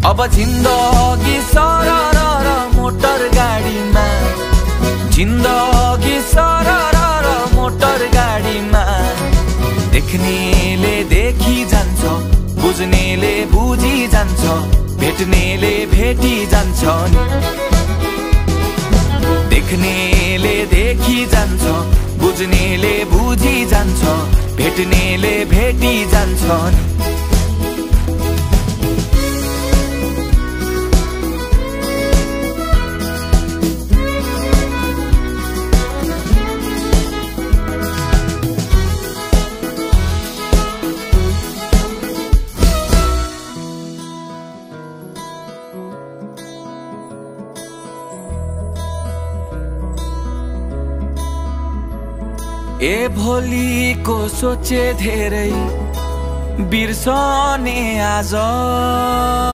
अब जिन्दगी सरर मोटर गाडीमा, जिन्दगी सरर मोटर गाडीमा। देख्नेले देखी जान्छ, बुझ्नेले बुझी जान्छ, भेट्नेले भेटी जान्छ नि। देख्नेले देखी जान्छ, बुझ्नेले बुझी जान्छ, भेट्नेले भेटी जान्छ नि। ए भोलिको सोचे धेरै बिर्सने आज।